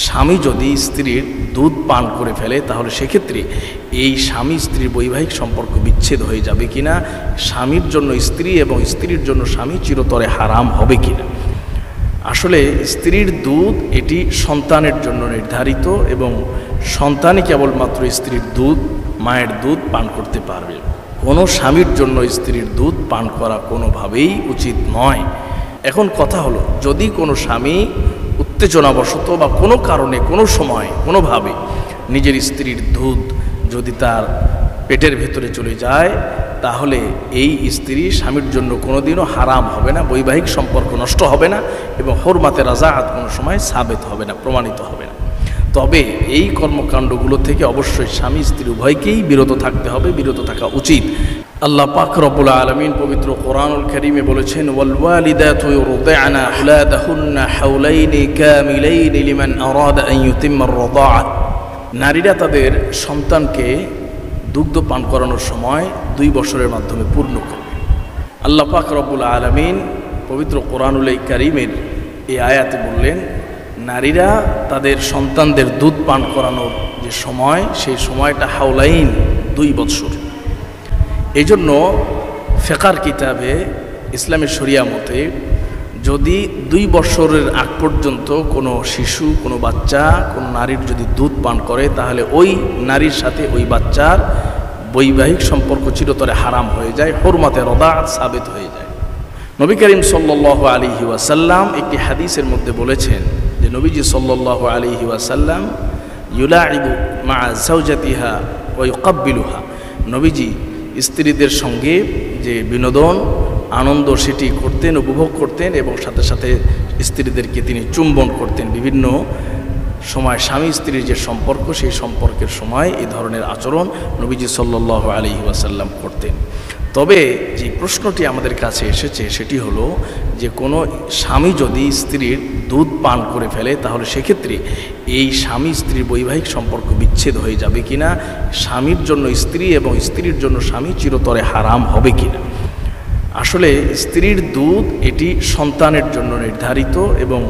স্বামী যদি স্ত্রীর দুধ পান করে ফেলে তাহলে সেক্ষেত্রে এই স্বামী স্ত্রীর বৈবাহিক সম্পর্ক বিচ্ছেদ হয়ে যাবে কিনা, স্বামীর জন্য স্ত্রী এবং স্ত্রীর জন্য স্বামী চিরতরে হারাম হবে কিনা। আসলে স্ত্রীর দুধ এটি সন্তানের জন্য নির্ধারিত এবং সন্তানই কেবলমাত্র স্ত্রীর দুধ, মায়ের দুধ পান করতে পারবে। কোনো স্বামীর জন্য স্ত্রীর দুধ পান করা কোনোভাবেই উচিত নয়। এখন কথা হলো, যদি কোনো স্বামী উত্তেজনাবশত বা কোনো কারণে কোনো সময় কোনোভাবে নিজের স্ত্রীর দুধ যদি তার পেটের ভেতরে চলে যায়, তাহলে এই স্ত্রী স্বামীর জন্য কোনোদিনও হারাম হবে না, বৈবাহিক সম্পর্ক নষ্ট হবে না এবং হুরমাতে রাজাআত কোনো সময় সাবেত হবে না, প্রমাণিত হবে না। তবে এই কর্মকাণ্ডগুলো থেকে অবশ্যই স্বামী স্ত্রী উভয়কেই বিরত থাকতে হবে, বিরত থাকা উচিত। আল্লাহ পাক রব্বুল আলামিন পবিত্র কোরআনুল কারীমে বলেছেন, ওয়াল ওয়ালিদাতু ইউরদি'না আওলাদাহুন্না হাওলাইনি কামিলাইনি লিমান আরাদা আন ইউতিম্মা আর-রাদাআ। নারীরা তাদের সন্তানকে দুগ্ধ পান করানোর সময় 2 বছরের মাধ্যমে পূর্ণ করবে। আল্লাহ পাক রব্বুল আলামিন পবিত্র কোরআনুল কারীমের এই আয়াতে বললেন, নারীরা তাদের সন্তানদের দুধ পান করানোর যে সময়, সেই সময়টা হাওলাইন 2 বছর। এই জন্য ফিকহের কিতাবে ইসলামের শরিয়া মতে যদি 2 বছরের আগ পর্যন্ত কোনো শিশু, কোনো বাচ্চা, কোনো নারীর যদি দুধ পান করে, তাহলে ওই নারীর সাথে ওই বাচ্চার বৈবাহিক সম্পর্ক চিরতরে হারাম হয়ে যায়, হুরমাতে রাদাআত সাবিত হয়ে যায়। নবী করিম সাল্লাল্লাহু আলাইহি ওয়াসাল্লাম একটি হাদিসের মধ্যে বলেছেন যে নবীজি সাল্লাল্লাহু আলাইহি ওয়াসাল্লাম ইউলাইবু মা যাওজাতিহা ওয়া ইউকাব্বিলুহা, নবীজি স্ত্রীদের সঙ্গে যে বিনোদন আনন্দ সেটি করতেন, উপভোগ করতেন এবং সাথে সাথে স্ত্রীদেরকে তিনি চুম্বন করতেন। বিভিন্ন সময় স্বামী স্ত্রীর যে সম্পর্ক, সেই সম্পর্কের সময় এই ধরনের আচরণ নবীজি সাল্লাল্লাহু আলাইহি ওয়াসাল্লাম করতেন। তবে যে প্রশ্নটি আমাদের কাছে এসেছে সেটি হলো যে কোনো স্বামী যদি স্ত্রীর দুধ পান করে ফেলে তাহলে সেক্ষেত্রে এই স্বামী স্ত্রীর বৈবাহিক সম্পর্ক বিচ্ছেদ হয়ে যাবে কিনা, স্বামীর জন্য স্ত্রী এবং স্ত্রীর জন্য স্বামী চিরতরে হারাম হবে কিনা। আসলে স্ত্রীর দুধ এটি সন্তানের জন্য নির্ধারিত এবং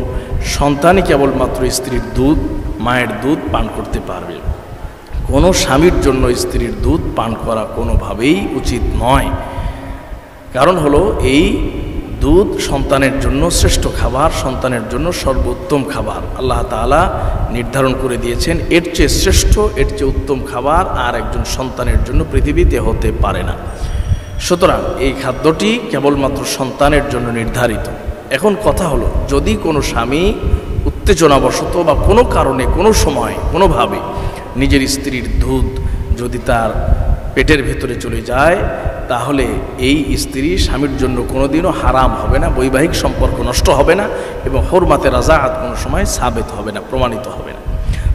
সন্তানই কেবলমাত্র স্ত্রীর দুধ, মায়ের দুধ পান করতে পারবে। কোনো স্বামীর জন্য স্ত্রীর দুধ পান করা কোনোভাবেই উচিত নয়। কারণ হলো এই দুধ সন্তানের জন্য শ্রেষ্ঠ খাবার, সন্তানের জন্য সর্বোত্তম খাবার। আল্লাহ তাআলা নির্ধারণ করে দিয়েছেন এর চেয়ে শ্রেষ্ঠ, এর চেয়ে উত্তম খাবার আর একজন সন্তানের জন্য পৃথিবীতে হতে পারে না। সুতরাং এই খাদ্যটি কেবলমাত্র সন্তানের জন্য নির্ধারিত। এখন কথা হলো, যদি কোনো স্বামী উত্তেজনাবশত বা কোনো কারণে কোনো সময় কোনোভাবে নিজের স্ত্রীর দুধ যদি তার পেটের ভেতরে চলে যায়, তাহলে এই স্ত্রী স্বামীর জন্য কোনোদিনও হারাম হবে না, বৈবাহিক সম্পর্ক নষ্ট হবে না এবং হুরমাতে রাজাআত কোনো সময় সাবেত হবে না, প্রমাণিত হবে না।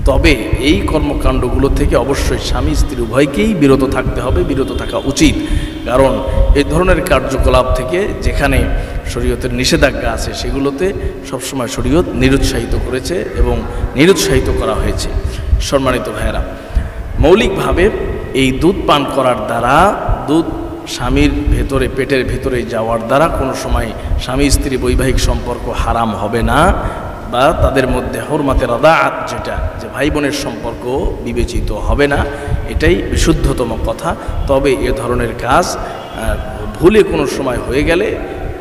তবে এই কর্মকাণ্ডগুলো থেকে অবশ্যই স্বামী স্ত্রী উভয়কেই বিরত থাকতে হবে, বিরত থাকা উচিত। কারণ এই ধরনের কার্যকলাপ থেকে যেখানে শরীয়তের নিষেধাজ্ঞা আছে সেগুলোতে সবসময় শরীয়ত নিরুৎসাহিত করেছে এবং নিরুৎসাহিত করা হয়েছে। সম্মানিত ভাইয়েরা, মৌলিকভাবে এই দুধ পান করার দ্বারা, দুধ স্বামীর ভেতরে পেটের ভেতরে যাওয়ার দ্বারা কোনো সময় স্বামী স্ত্রী বৈবাহিক সম্পর্ক হারাম হবে না বা তাদের মধ্যে হুরমাতে রাদাআত যেটা, যে ভাই বোনের সম্পর্ক বিবেচিত হবে না, এটাই বিশুদ্ধতম কথা। তবে এ ধরনের কাজ ভুলে কোনো সময় হয়ে গেলে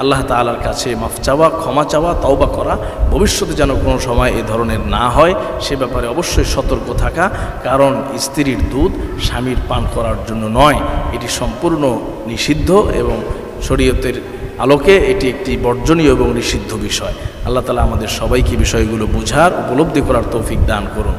আল্লাহ তাআলার কাছে মাফ চাওয়া, ক্ষমা চাওয়া, তওবা করা, ভবিষ্যতে যেন কোনো সময় এ ধরনের না হয় সে ব্যাপারে অবশ্যই সতর্ক থাকা। কারণ স্ত্রীর দুধ স্বামীর পান করার জন্য নয়, এটি সম্পূর্ণ নিষিদ্ধ এবং শরীয়তের আলোকে এটি একটি বর্জনীয় এবং নিষিদ্ধ বিষয়। আল্লাহ তাআলা আমাদের সবাইকে বিষয়গুলো বুঝার, উপলব্ধি করার তৌফিক দান করুন।